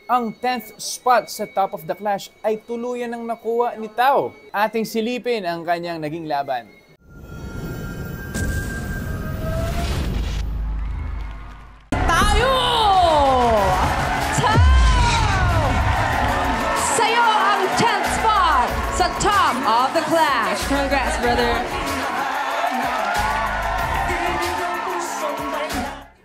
Ang 10th spot sa Top of the Clash ay tuluyan ng nakuha ni Tao. Ating silipin ang kanyang naging laban. Tayo! Tao! Sa'yo ang 10th spot sa Top of the Clash. Congrats, brother.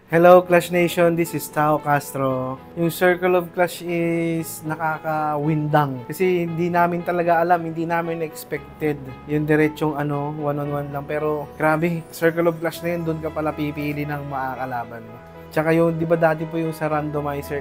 Hello Clash Nation, this is Tao Castro. Yung Circle of Clash is nakakawindang kasi hindi namin talaga alam, hindi namin expected yung diretsong one-on-one lang. Pero grabe, Circle of Clash na yun, doon ka pala pipili ng makakalaban mo. Tsaka yung, di ba dati po yung sa randomizer,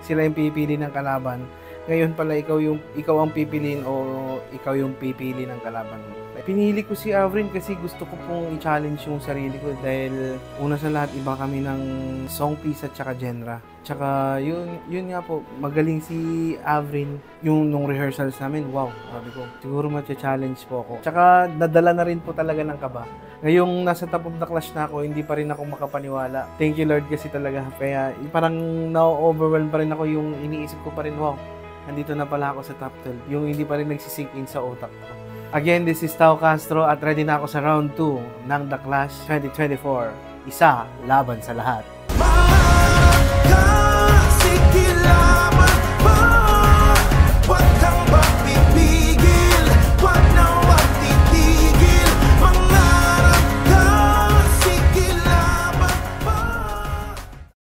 sila yung pipili ng kalaban. Ngayon pala ikaw ang pipiliin o ikaw yung pipili ng kalaban mo. Pinili ko si Avrin kasi gusto ko pong i-challenge yung sarili ko dahil una sa lahat iba kami ng song piece at saka genre. Tsaka yun nga po, magaling si Avrin. Yung nung rehearsals namin, wow, sabi ko, siguro matcha-challenge po ako. Tsaka nadala na rin po talaga ng kaba. Ngayong nasa Top of the Clash na ako, hindi pa rin ako makapaniwala. Thank you Lord kasi talaga. Kaya parang na-overwhelm pa rin ako, yung iniisip ko pa rin, wow, nandito na pala ako sa top 12. Yung hindi pa rin nagsisink in sa utak ko. Again, this is Tao Castro at ready na ako sa round 2 ng The Clash 2024. Isa, laban sa lahat.